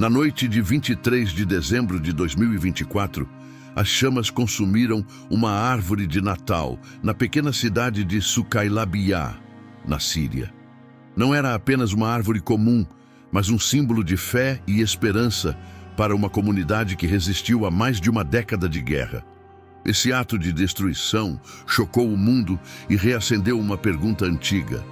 Na noite de 23 de dezembro de 2024, as chamas consumiram uma árvore de Natal na pequena cidade de Sucailabiyah, na Síria. Não era apenas uma árvore comum, mas um símbolo de fé e esperança para uma comunidade que resistiu a mais de uma década de guerra. Esse ato de destruição chocou o mundo e reacendeu uma pergunta antiga: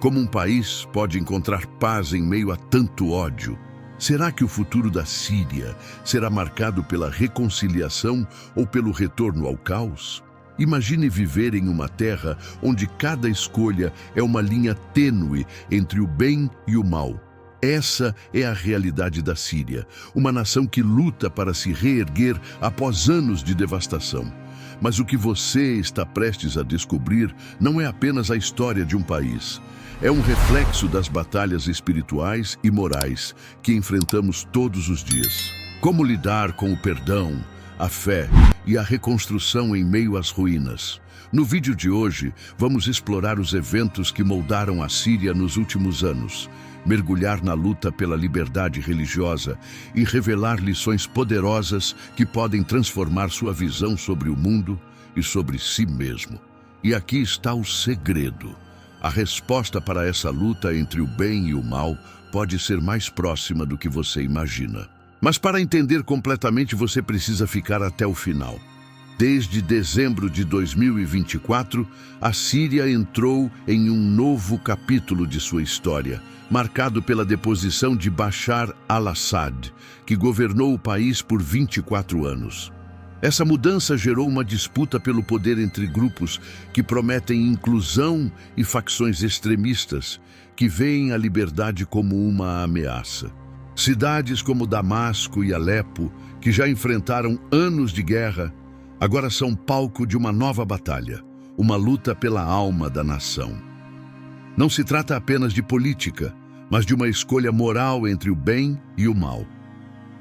como um país pode encontrar paz em meio a tanto ódio? Será que o futuro da Síria será marcado pela reconciliação ou pelo retorno ao caos? Imagine viver em uma terra onde cada escolha é uma linha tênue entre o bem e o mal. Essa é a realidade da Síria, uma nação que luta para se reerguer após anos de devastação. Mas o que você está prestes a descobrir não é apenas a história de um país. É um reflexo das batalhas espirituais e morais que enfrentamos todos os dias. Como lidar com o perdão, a fé e a reconstrução em meio às ruínas? No vídeo de hoje, vamos explorar os eventos que moldaram a Síria nos últimos anos, mergulhar na luta pela liberdade religiosa e revelar lições poderosas que podem transformar sua visão sobre o mundo e sobre si mesmo. E aqui está o segredo. A resposta para essa luta entre o bem e o mal pode ser mais próxima do que você imagina. Mas para entender completamente, você precisa ficar até o final. Desde dezembro de 2024, a Síria entrou em um novo capítulo de sua história, marcado pela deposição de Bashar al-Assad, que governou o país por 24 anos. Essa mudança gerou uma disputa pelo poder entre grupos que prometem inclusão e facções extremistas que veem a liberdade como uma ameaça. Cidades como Damasco e Alepo, que já enfrentaram anos de guerra, agora são palco de uma nova batalha, uma luta pela alma da nação. Não se trata apenas de política, mas de uma escolha moral entre o bem e o mal.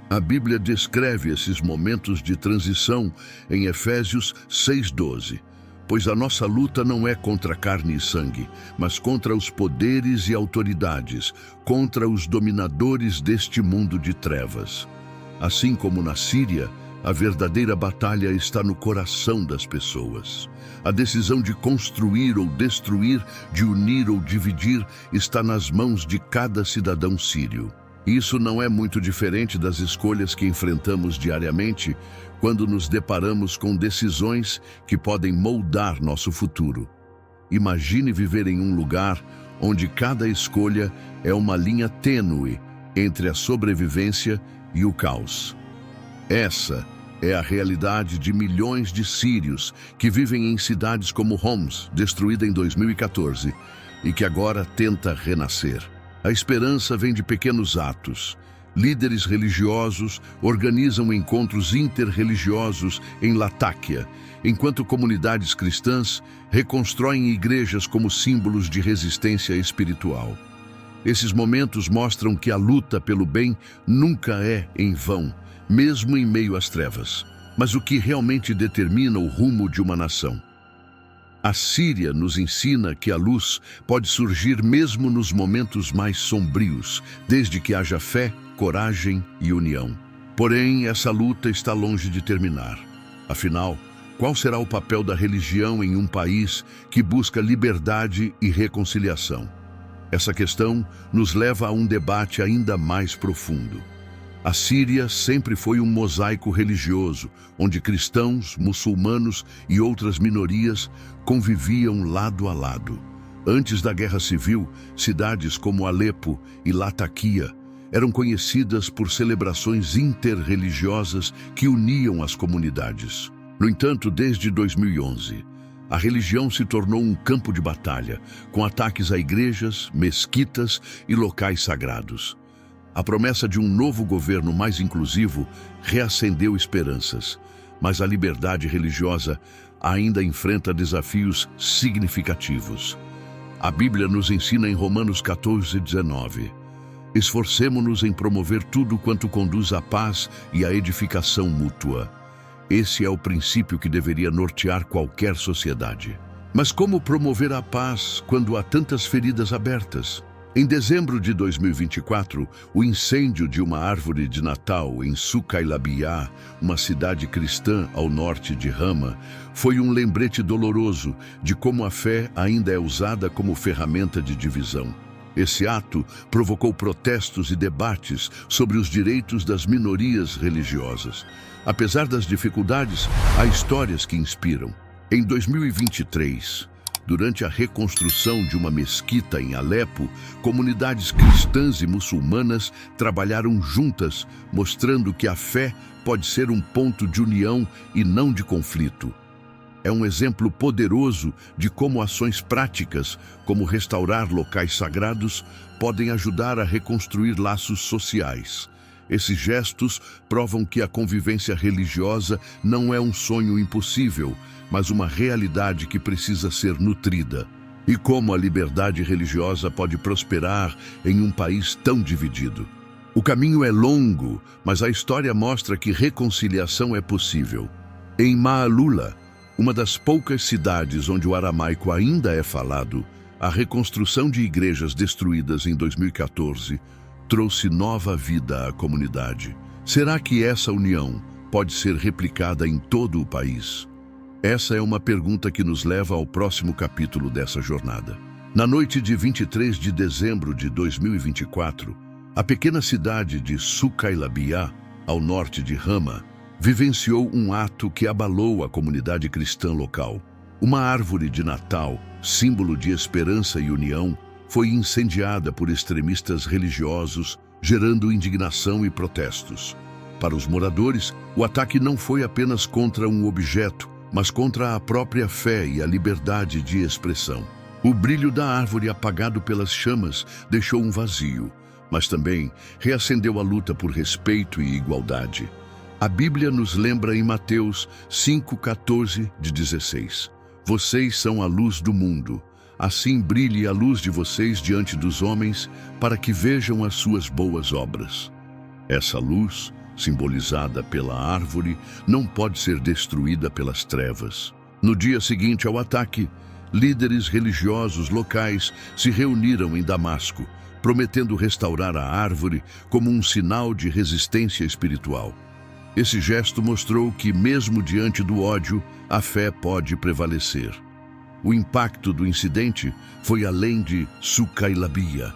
A Bíblia descreve esses momentos de transição em Efésios 6:12, pois a nossa luta não é contra carne e sangue, mas contra os poderes e autoridades, contra os dominadores deste mundo de trevas. Assim como na Síria, a verdadeira batalha está no coração das pessoas. A decisão de construir ou destruir, de unir ou dividir, está nas mãos de cada cidadão sírio. Isso não é muito diferente das escolhas que enfrentamos diariamente quando nos deparamos com decisões que podem moldar nosso futuro. Imagine viver em um lugar onde cada escolha é uma linha tênue entre a sobrevivência e o caos. Essa é a realidade de milhões de sírios que vivem em cidades como Homs, destruída em 2014, e que agora tenta renascer. A esperança vem de pequenos atos. Líderes religiosos organizam encontros interreligiosos em Latáquia, enquanto comunidades cristãs reconstroem igrejas como símbolos de resistência espiritual. Esses momentos mostram que a luta pelo bem nunca é em vão, mesmo em meio às trevas. Mas o que realmente determina o rumo de uma nação? A Síria nos ensina que a luz pode surgir mesmo nos momentos mais sombrios, desde que haja fé, coragem e união. Porém, essa luta está longe de terminar. Afinal, qual será o papel da religião em um país que busca liberdade e reconciliação? Essa questão nos leva a um debate ainda mais profundo. A Síria sempre foi um mosaico religioso, onde cristãos, muçulmanos e outras minorias conviviam lado a lado. Antes da Guerra Civil, cidades como Alepo e Lataquia eram conhecidas por celebrações interreligiosas que uniam as comunidades. No entanto, desde 2011, a religião se tornou um campo de batalha, com ataques a igrejas, mesquitas e locais sagrados. A promessa de um novo governo mais inclusivo reacendeu esperanças, mas a liberdade religiosa ainda enfrenta desafios significativos. A Bíblia nos ensina em Romanos 14:19: esforcemo-nos em promover tudo quanto conduz à paz e à edificação mútua. Esse é o princípio que deveria nortear qualquer sociedade. Mas como promover a paz quando há tantas feridas abertas? Em dezembro de 2024, o incêndio de uma árvore de Natal em Sucailabia, uma cidade cristã ao norte de Hama, foi um lembrete doloroso de como a fé ainda é usada como ferramenta de divisão. Esse ato provocou protestos e debates sobre os direitos das minorias religiosas. Apesar das dificuldades, há histórias que inspiram. Em 2023, durante a reconstrução de uma mesquita em Alepo, comunidades cristãs e muçulmanas trabalharam juntas, mostrando que a fé pode ser um ponto de união e não de conflito. É um exemplo poderoso de como ações práticas, como restaurar locais sagrados, podem ajudar a reconstruir laços sociais. Esses gestos provam que a convivência religiosa não é um sonho impossível, mas uma realidade que precisa ser nutrida. E como a liberdade religiosa pode prosperar em um país tão dividido. O caminho é longo, mas a história mostra que reconciliação é possível. Em Maalula, uma das poucas cidades onde o aramaico ainda é falado, a reconstrução de igrejas destruídas em 2014 trouxe nova vida à comunidade. Será que essa união pode ser replicada em todo o país? Essa é uma pergunta que nos leva ao próximo capítulo dessa jornada. Na noite de 23 de dezembro de 2024, a pequena cidade de Sucailabia, ao norte de Hama, vivenciou um ato que abalou a comunidade cristã local. Uma árvore de Natal, símbolo de esperança e união, foi incendiada por extremistas religiosos, gerando indignação e protestos. Para os moradores, o ataque não foi apenas contra um objeto, mas contra a própria fé e a liberdade de expressão. O brilho da árvore apagado pelas chamas deixou um vazio, mas também reacendeu a luta por respeito e igualdade. A Bíblia nos lembra em Mateus 5:14-16: Vocês são a luz do mundo. Assim brilhe a luz de vocês diante dos homens, para que vejam as suas boas obras. Essa luz, simbolizada pela árvore, não pode ser destruída pelas trevas. No dia seguinte ao ataque, líderes religiosos locais se reuniram em Damasco, prometendo restaurar a árvore como um sinal de resistência espiritual. Esse gesto mostrou que, mesmo diante do ódio, a fé pode prevalecer. O impacto do incidente foi além de Sucailabia.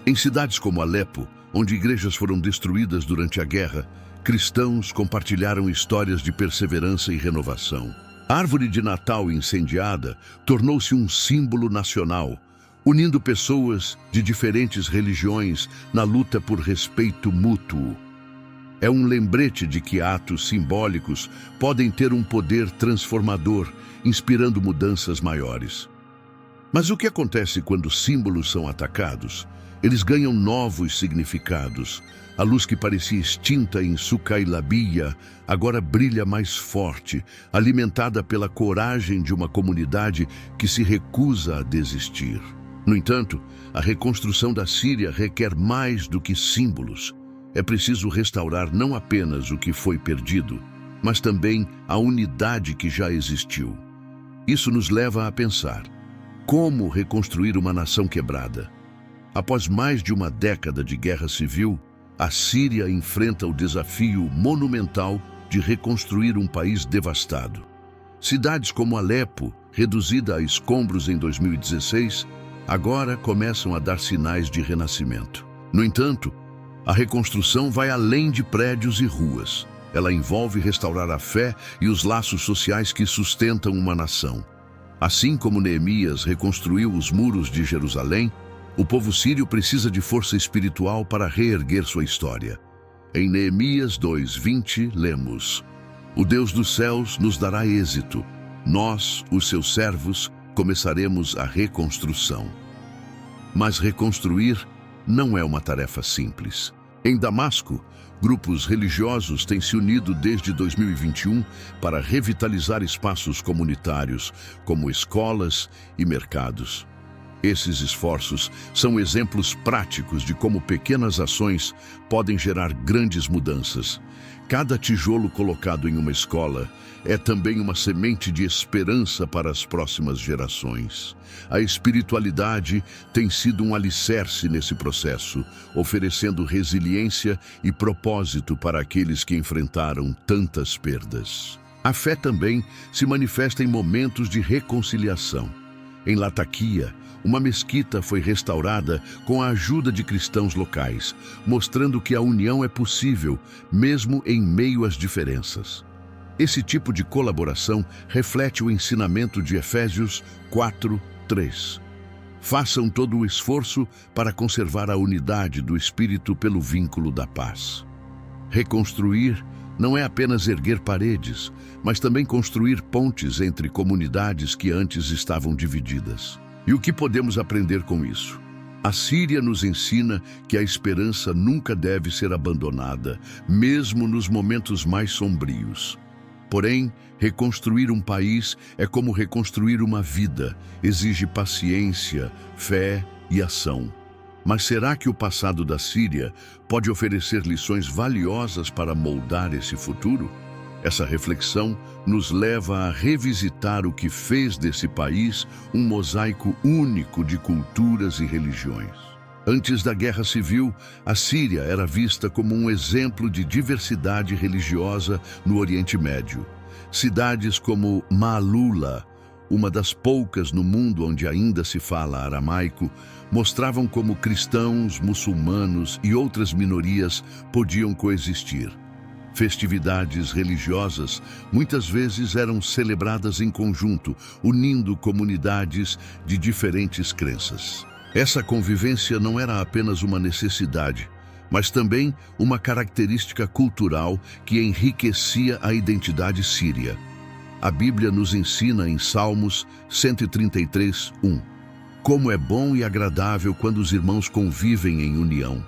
Em cidades como Alepo, onde igrejas foram destruídas durante a guerra, cristãos compartilharam histórias de perseverança e renovação. A árvore de Natal incendiada tornou-se um símbolo nacional, unindo pessoas de diferentes religiões na luta por respeito mútuo. É um lembrete de que atos simbólicos podem ter um poder transformador, inspirando mudanças maiores. Mas o que acontece quando símbolos são atacados? Eles ganham novos significados. A luz que parecia extinta em Sucailabia agora brilha mais forte, alimentada pela coragem de uma comunidade que se recusa a desistir. No entanto, a reconstrução da Síria requer mais do que símbolos. É preciso restaurar não apenas o que foi perdido, mas também a unidade que já existiu. Isso nos leva a pensar: como reconstruir uma nação quebrada? Após mais de uma década de guerra civil, a Síria enfrenta o desafio monumental de reconstruir um país devastado. Cidades como Alepo, reduzida a escombros em 2016, agora começam a dar sinais de renascimento. No entanto, a reconstrução vai além de prédios e ruas. Ela envolve restaurar a fé e os laços sociais que sustentam uma nação. Assim como Neemias reconstruiu os muros de Jerusalém, o povo sírio precisa de força espiritual para reerguer sua história. Em Neemias 2:20, lemos: O Deus dos céus nos dará êxito. Nós, os seus servos, começaremos a reconstrução. Mas reconstruir não é uma tarefa simples. Em Damasco, grupos religiosos têm se unido desde 2021 para revitalizar espaços comunitários, como escolas e mercados. Esses esforços são exemplos práticos de como pequenas ações podem gerar grandes mudanças. Cada tijolo colocado em uma escola é também uma semente de esperança para as próximas gerações. A espiritualidade tem sido um alicerce nesse processo, oferecendo resiliência e propósito para aqueles que enfrentaram tantas perdas. A fé também se manifesta em momentos de reconciliação. Em Latakia, uma mesquita foi restaurada com a ajuda de cristãos locais, mostrando que a união é possível, mesmo em meio às diferenças. Esse tipo de colaboração reflete o ensinamento de Efésios 4:3. Façam todo o esforço para conservar a unidade do Espírito pelo vínculo da paz. Reconstruir não é apenas erguer paredes, mas também construir pontes entre comunidades que antes estavam divididas. E o que podemos aprender com isso? A Síria nos ensina que a esperança nunca deve ser abandonada, mesmo nos momentos mais sombrios. Porém, reconstruir um país é como reconstruir uma vida, exige paciência, fé e ação. Mas será que o passado da Síria pode oferecer lições valiosas para moldar esse futuro? Essa reflexão nos leva a revisitar o que fez desse país um mosaico único de culturas e religiões. Antes da Guerra Civil, a Síria era vista como um exemplo de diversidade religiosa no Oriente Médio. Cidades como Maalula, uma das poucas no mundo onde ainda se fala aramaico, mostravam como cristãos, muçulmanos e outras minorias podiam coexistir. Festividades religiosas muitas vezes eram celebradas em conjunto, unindo comunidades de diferentes crenças. Essa convivência não era apenas uma necessidade, mas também uma característica cultural que enriquecia a identidade síria. A Bíblia nos ensina em Salmos 133:1. Como é bom e agradável quando os irmãos convivem em união.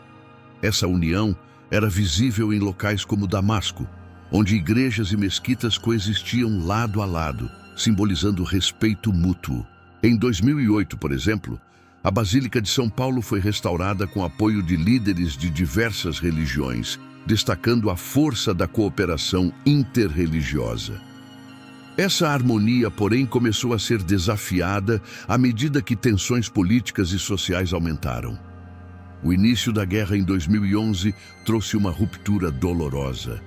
Essa união era visível em locais como Damasco, onde igrejas e mesquitas coexistiam lado a lado, simbolizando respeito mútuo. Em 2008, por exemplo, a Basílica de São Paulo foi restaurada com apoio de líderes de diversas religiões, destacando a força da cooperação interreligiosa. Essa harmonia, porém, começou a ser desafiada à medida que tensões políticas e sociais aumentaram. O início da guerra em 2011 trouxe uma ruptura dolorosa.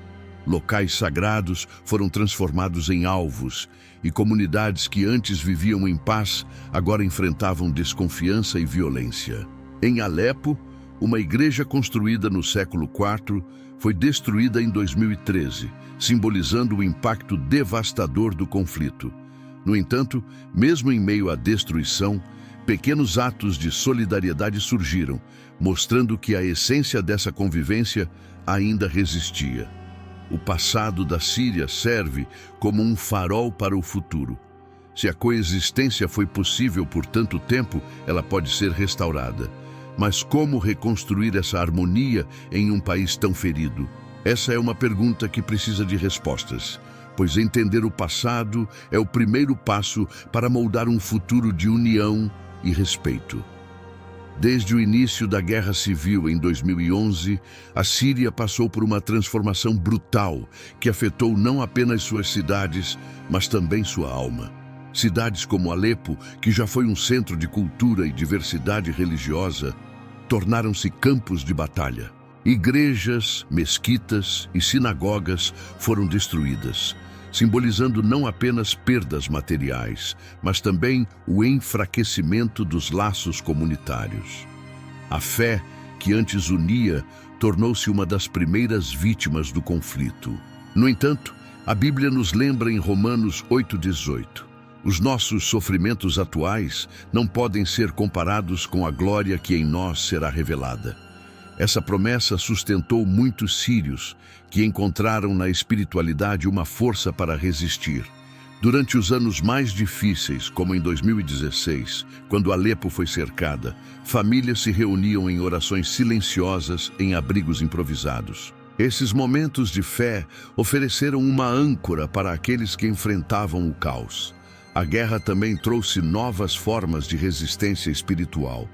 Locais sagrados foram transformados em alvos e comunidades que antes viviam em paz agora enfrentavam desconfiança e violência. Em Alepo, uma igreja construída no século IV foi destruída em 2013, simbolizando o impacto devastador do conflito. No entanto, mesmo em meio à destruição, pequenos atos de solidariedade surgiram, mostrando que a essência dessa convivência ainda resistia. O passado da Síria serve como um farol para o futuro. Se a coexistência foi possível por tanto tempo, ela pode ser restaurada. Mas como reconstruir essa harmonia em um país tão ferido? Essa é uma pergunta que precisa de respostas, pois entender o passado é o primeiro passo para moldar um futuro de união e respeito. Desde o início da Guerra Civil em 2011, a Síria passou por uma transformação brutal que afetou não apenas suas cidades, mas também sua alma. Cidades como Alepo, que já foi um centro de cultura e diversidade religiosa, tornaram-se campos de batalha. Igrejas, mesquitas e sinagogas foram destruídas, simbolizando não apenas perdas materiais, mas também o enfraquecimento dos laços comunitários. A fé, que antes unia, tornou-se uma das primeiras vítimas do conflito. No entanto, a Bíblia nos lembra em Romanos 8:18: os nossos sofrimentos atuais não podem ser comparados com a glória que em nós será revelada. Essa promessa sustentou muitos sírios, que encontraram na espiritualidade uma força para resistir. Durante os anos mais difíceis, como em 2016, quando Alepo foi cercada, famílias se reuniam em orações silenciosas em abrigos improvisados. Esses momentos de fé ofereceram uma âncora para aqueles que enfrentavam o caos. a guerra também trouxe novas formas de resistência espiritual.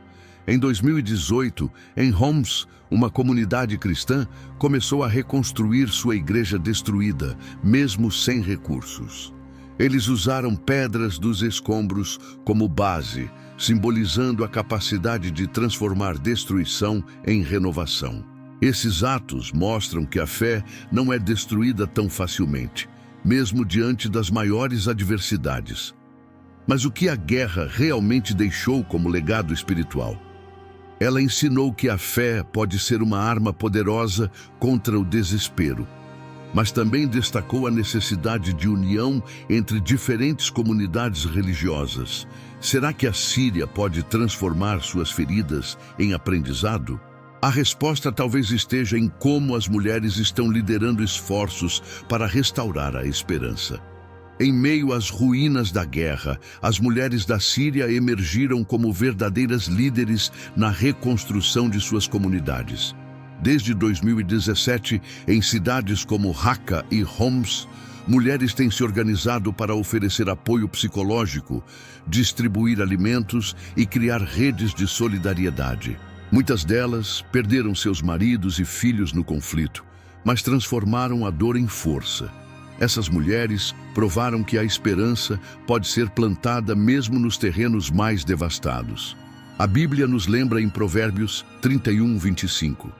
Em 2018, em Homs, uma comunidade cristã começou a reconstruir sua igreja destruída, mesmo sem recursos. Eles usaram pedras dos escombros como base, simbolizando a capacidade de transformar destruição em renovação. Esses atos mostram que a fé não é destruída tão facilmente, mesmo diante das maiores adversidades. Mas o que a guerra realmente deixou como legado espiritual? Ela ensinou que a fé pode ser uma arma poderosa contra o desespero, mas também destacou a necessidade de união entre diferentes comunidades religiosas. Será que a Síria pode transformar suas feridas em aprendizado? A resposta talvez esteja em como as mulheres estão liderando esforços para restaurar a esperança. Em meio às ruínas da guerra, as mulheres da Síria emergiram como verdadeiras líderes na reconstrução de suas comunidades. Desde 2017, em cidades como Raqqa e Homs, mulheres têm se organizado para oferecer apoio psicológico, distribuir alimentos e criar redes de solidariedade. Muitas delas perderam seus maridos e filhos no conflito, mas transformaram a dor em força. Essas mulheres provaram que a esperança pode ser plantada mesmo nos terrenos mais devastados. A Bíblia nos lembra em Provérbios 31:25.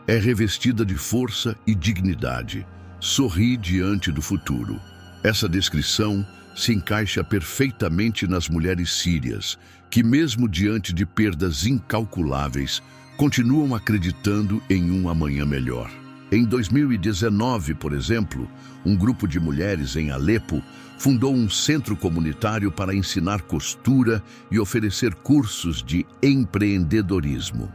É revestida de força e dignidade. Sorri diante do futuro. Essa descrição se encaixa perfeitamente nas mulheres sírias, que mesmo diante de perdas incalculáveis, continuam acreditando em um amanhã melhor. Em 2019, por exemplo, um grupo de mulheres em Alepo fundou um centro comunitário para ensinar costura e oferecer cursos de empreendedorismo.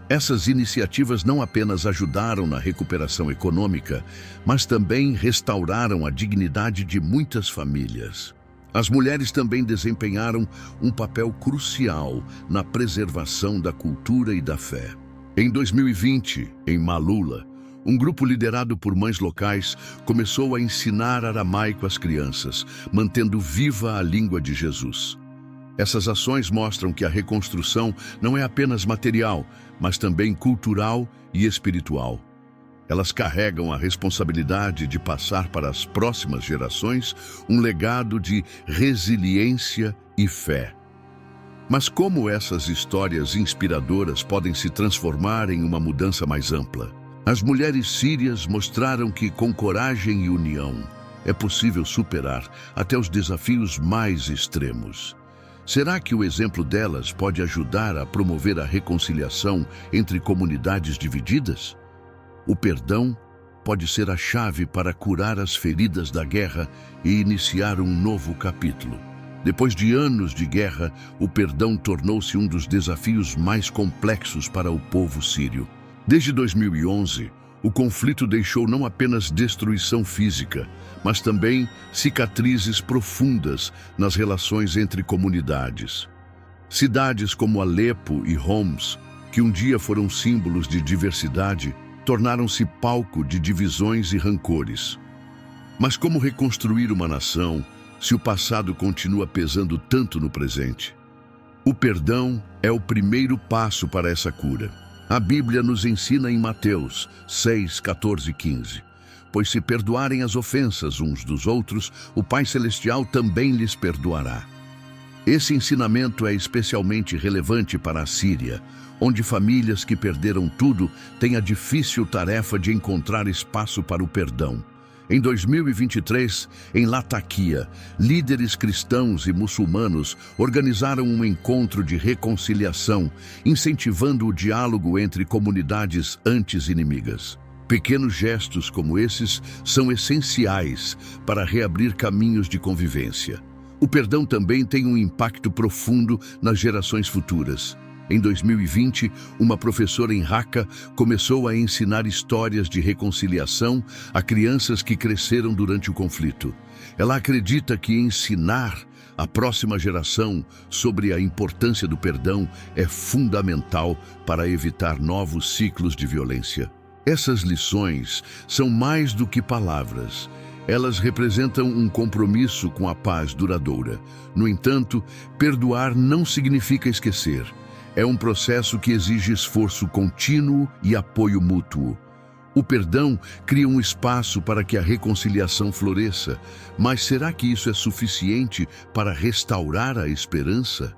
Essas iniciativas não apenas ajudaram na recuperação econômica, mas também restauraram a dignidade de muitas famílias. As mulheres também desempenharam um papel crucial na preservação da cultura e da fé. Em 2020, em Malula, um grupo liderado por mães locais começou a ensinar aramaico às crianças, mantendo viva a língua de Jesus. Essas ações mostram que a reconstrução não é apenas material, mas também cultural e espiritual. Elas carregam a responsabilidade de passar para as próximas gerações um legado de resiliência e fé. Mas como essas histórias inspiradoras podem se transformar em uma mudança mais ampla? As mulheres sírias mostraram que, com coragem e união, é possível superar até os desafios mais extremos. Será que o exemplo delas pode ajudar a promover a reconciliação entre comunidades divididas? O perdão pode ser a chave para curar as feridas da guerra e iniciar um novo capítulo. Depois de anos de guerra, o perdão tornou-se um dos desafios mais complexos para o povo sírio. Desde 2011, o conflito deixou não apenas destruição física, mas também cicatrizes profundas nas relações entre comunidades. Cidades como Alepo e Homs, que um dia foram símbolos de diversidade, tornaram-se palco de divisões e rancores. Mas como reconstruir uma nação se o passado continua pesando tanto no presente? O perdão é o primeiro passo para essa cura. A Bíblia nos ensina em Mateus 6, 14 e 15. Pois se perdoarem as ofensas uns dos outros, o Pai Celestial também lhes perdoará. Esse ensinamento é especialmente relevante para a Síria, onde famílias que perderam tudo têm a difícil tarefa de encontrar espaço para o perdão. Em 2023, em Latakia, líderes cristãos e muçulmanos organizaram um encontro de reconciliação, incentivando o diálogo entre comunidades antes inimigas. Pequenos gestos como esses são essenciais para reabrir caminhos de convivência. O perdão também tem um impacto profundo nas gerações futuras. Em 2020, uma professora em Raqqa começou a ensinar histórias de reconciliação a crianças que cresceram durante o conflito. Ela acredita que ensinar a próxima geração sobre a importância do perdão é fundamental para evitar novos ciclos de violência. Essas lições são mais do que palavras. Elas representam um compromisso com a paz duradoura. No entanto, perdoar não significa esquecer. É um processo que exige esforço contínuo e apoio mútuo. O perdão cria um espaço para que a reconciliação floresça, mas será que isso é suficiente para restaurar a esperança?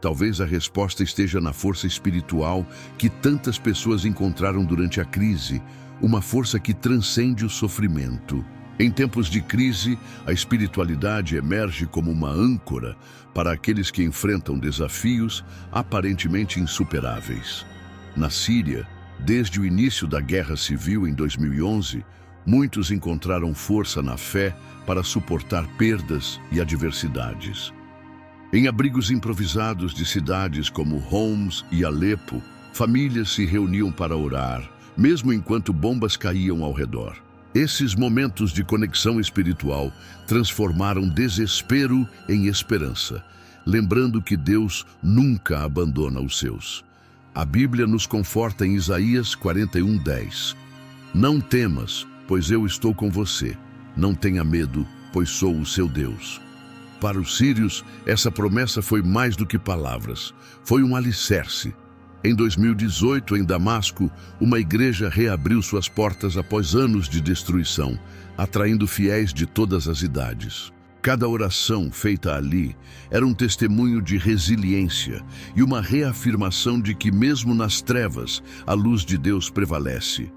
Talvez a resposta esteja na força espiritual que tantas pessoas encontraram durante a crise, uma força que transcende o sofrimento. Em tempos de crise, a espiritualidade emerge como uma âncora para aqueles que enfrentam desafios aparentemente insuperáveis. Na Síria, desde o início da Guerra Civil em 2011, muitos encontraram força na fé para suportar perdas e adversidades. Em abrigos improvisados de cidades como Homs e Alepo, famílias se reuniam para orar, mesmo enquanto bombas caíam ao redor. Esses momentos de conexão espiritual transformaram desespero em esperança, lembrando que Deus nunca abandona os seus. A Bíblia nos conforta em Isaías 41:10. Não temas, pois eu estou com você. Não tenha medo, pois sou o seu Deus. Para os sírios, essa promessa foi mais do que palavras, foi um alicerce. Em 2018, em Damasco, uma igreja reabriu suas portas após anos de destruição, atraindo fiéis de todas as idades. Cada oração feita ali era um testemunho de resiliência e uma reafirmação de que, mesmo nas trevas, a luz de Deus prevalece.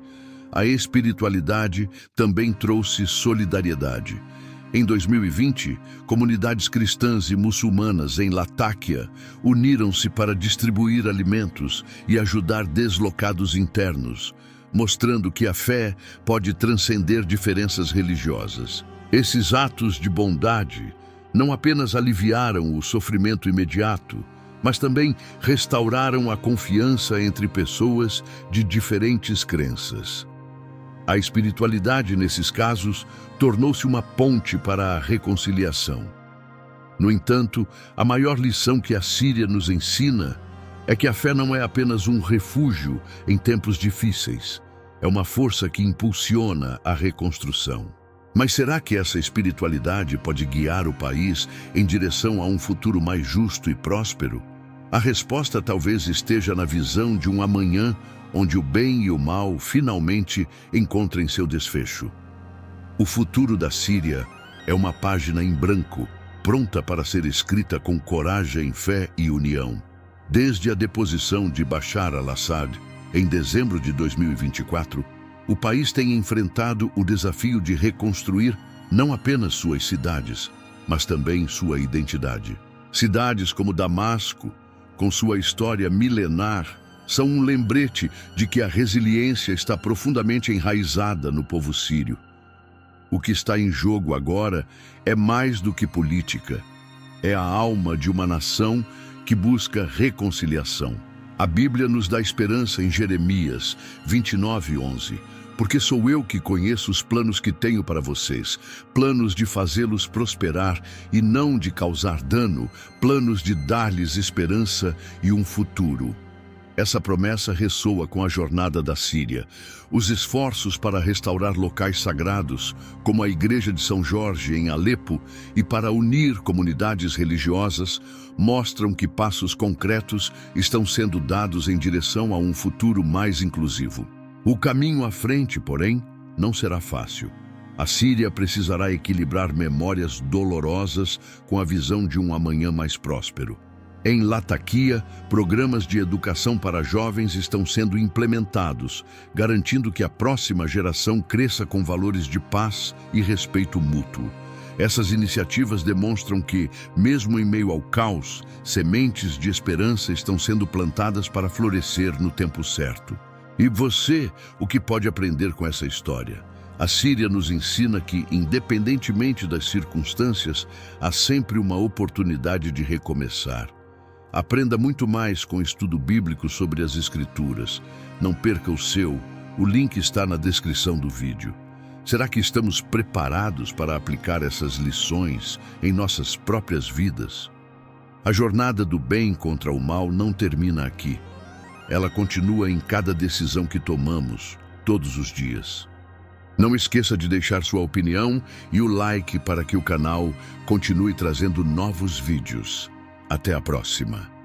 A espiritualidade também trouxe solidariedade. Em 2020, comunidades cristãs e muçulmanas em Latáquia uniram-se para distribuir alimentos e ajudar deslocados internos, mostrando que a fé pode transcender diferenças religiosas. Esses atos de bondade não apenas aliviaram o sofrimento imediato, mas também restauraram a confiança entre pessoas de diferentes crenças. A espiritualidade, nesses casos, tornou-se uma ponte para a reconciliação. No entanto, a maior lição que a Síria nos ensina é que a fé não é apenas um refúgio em tempos difíceis, é uma força que impulsiona a reconstrução. Mas será que essa espiritualidade pode guiar o país em direção a um futuro mais justo e próspero? A resposta talvez esteja na visão de um amanhã onde o bem e o mal finalmente encontrem seu desfecho. O futuro da Síria é uma página em branco, pronta para ser escrita com coragem, fé e união. Desde a deposição de Bashar al-Assad, em dezembro de 2024, o país tem enfrentado o desafio de reconstruir não apenas suas cidades, mas também sua identidade. Cidades como Damasco, com sua história milenar, são um lembrete de que a resiliência está profundamente enraizada no povo sírio. O que está em jogo agora é mais do que política. É a alma de uma nação que busca reconciliação. A Bíblia nos dá esperança em Jeremias 29:11. Porque sou eu que conheço os planos que tenho para vocês, planos de fazê-los prosperar e não de causar dano, planos de dar-lhes esperança e um futuro. Essa promessa ressoa com a jornada da Síria. Os esforços para restaurar locais sagrados, como a Igreja de São Jorge em Alepo, e para unir comunidades religiosas, mostram que passos concretos estão sendo dados em direção a um futuro mais inclusivo. O caminho à frente, porém, não será fácil. A Síria precisará equilibrar memórias dolorosas com a visão de um amanhã mais próspero. Em Latakia, programas de educação para jovens estão sendo implementados, garantindo que a próxima geração cresça com valores de paz e respeito mútuo. Essas iniciativas demonstram que, mesmo em meio ao caos, sementes de esperança estão sendo plantadas para florescer no tempo certo. E você, o que pode aprender com essa história? A Síria nos ensina que, independentemente das circunstâncias, há sempre uma oportunidade de recomeçar. Aprenda muito mais com o estudo bíblico sobre as Escrituras. Não perca o seu. O link está na descrição do vídeo. Será que estamos preparados para aplicar essas lições em nossas próprias vidas? A jornada do bem contra o mal não termina aqui. Ela continua em cada decisão que tomamos, todos os dias. Não esqueça de deixar sua opinião e o like para que o canal continue trazendo novos vídeos. Até a próxima!